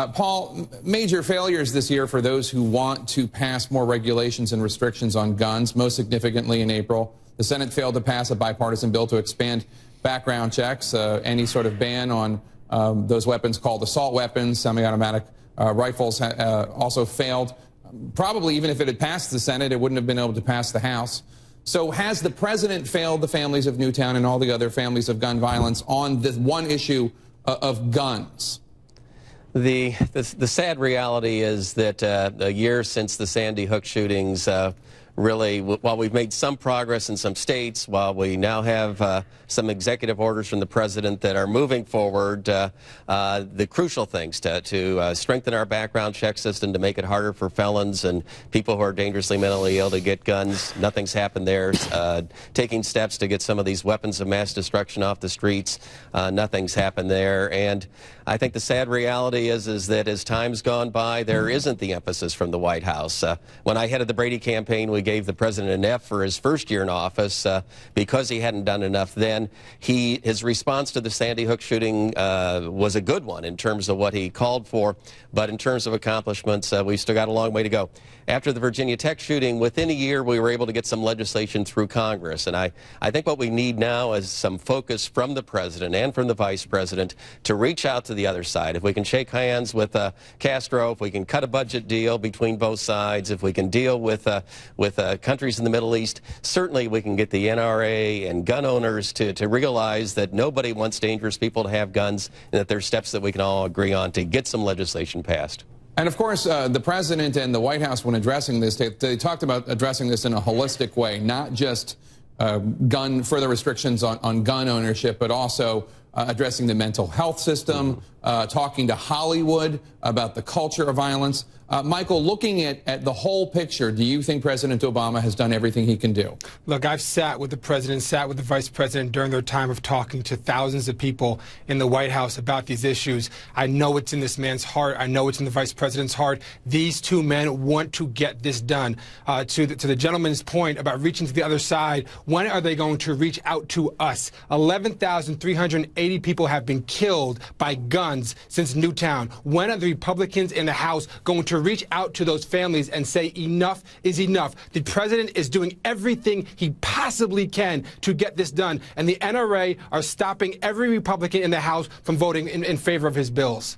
Paul, major failures this year for those who want to pass more regulations and restrictions on guns. Most significantly in April, the Senate failed to pass a bipartisan bill to expand background checks. Any sort of ban on those weapons called assault weapons, semi-automatic rifles also failed. Probably even if it had passed the Senate, it wouldn't have been able to pass the House. So has the president failed the families of Newtown and all the other families of gun violence on this one issue of guns? The sad reality is that a year since the Sandy Hook shootings, really, while we've made some progress in some states, while we now have some executive orders from the president that are moving forward, the crucial things to strengthen our background check system, to make it harder for felons and people who are dangerously mentally ill to get guns, nothing's happened there. Taking steps to get some of these weapons of mass destruction off the streets, nothing's happened there. And I think the sad reality is that as time's gone by, there isn't the emphasis from the White House. When I headed the Brady campaign, we gave the president an F for his first year in office because he hadn't done enough then. His response to the Sandy Hook shooting was a good one in terms of what he called for, but in terms of accomplishments, we've still got a long way to go. After the Virginia Tech shooting, within a year, we were able to get some legislation through Congress, and I think what we need now is some focus from the president and from the vice president to reach out to the other side. If we can shake hands with Castro, if we can cut a budget deal between both sides, if we can deal with countries in the Middle East, certainly we can get the NRA and gun owners to realize that nobody wants dangerous people to have guns, and that there are steps that we can all agree on to get some legislation passed. And of course, the president and the White House, when addressing this, they talked about addressing this in a holistic way, not just further restrictions on gun ownership, but also addressing the mental health system, talking to Hollywood about the culture of violence. Michael, looking at the whole picture, do you think President Obama has done everything he can do? Look, I've sat with the president, sat with the vice president during their time of talking to thousands of people in the White House about these issues. I know it's in this man's heart. I know it's in the vice president's heart. These two men want to get this done. To the gentleman's point about reaching to the other side, when are they going to reach out to us? 11,380 people have been killed by guns since Newtown. When are the Republicans in the House going to reach out to those families and say enough is enough? The president is doing everything he possibly can to get this done, and the NRA are stopping every Republican in the House from voting in favor of his bills.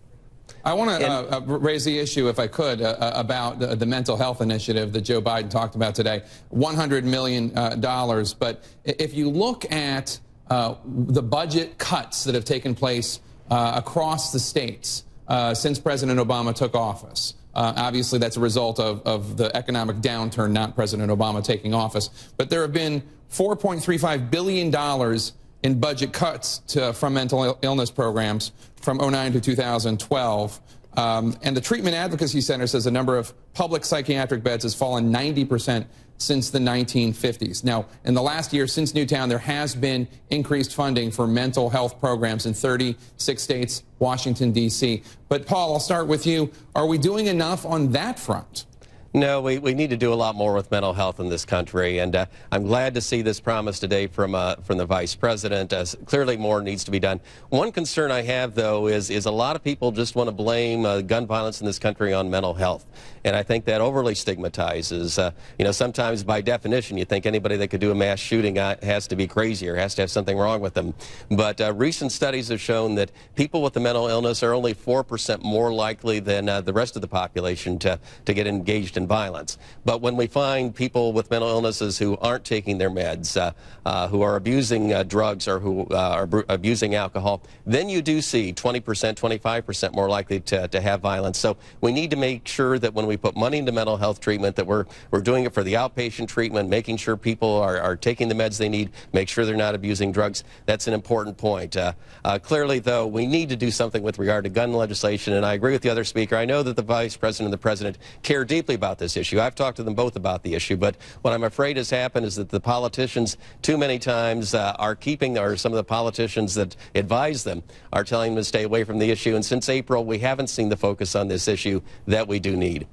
I want to raise the issue, if I could, about the mental health initiative that Joe Biden talked about today, $100 million. But if you look at the budget cuts that have taken place across the states since President Obama took office, obviously, that's a result of the economic downturn, not President Obama taking office. But there have been $4.35 billion in budget cuts from mental illness programs from 2009 to 2012. And the Treatment Advocacy Center says the number of public psychiatric beds has fallen 90% since the 1950s. Now, in the last year since Newtown, there has been increased funding for mental health programs in 36 states, Washington, D.C. But, Paul, I'll start with you. Are we doing enough on that front? No, we need to do a lot more with mental health in this country, and I'm glad to see this promise today from the vice president. Clearly, more needs to be done. One concern I have, though, is a lot of people just want to blame gun violence in this country on mental health, and I think that overly stigmatizes. You know, sometimes by definition, you think anybody that could do a mass shooting has to be crazy or has to have something wrong with them. But recent studies have shown that people with a mental illness are only 4% more likely than the rest of the population to get engaged in violence. But when we find people with mental illnesses who aren't taking their meds, who are abusing drugs or who are abusing alcohol, then you do see 20%, 25% more likely to have violence. So we need to make sure that when we put money into mental health treatment, that we're doing it for the outpatient treatment, making sure people are taking the meds they need, make sure they're not abusing drugs. That's an important point. Clearly, though, we need to do something with regard to gun legislation, and I agree with the other speaker. I know that the vice president and the president care deeply about this issue. I've talked to them both about the issue, but what I'm afraid has happened is that the politicians too many times are keeping, or some of the politicians that advise them are telling them to stay away from the issue, and since April we haven't seen the focus on this issue that we do need.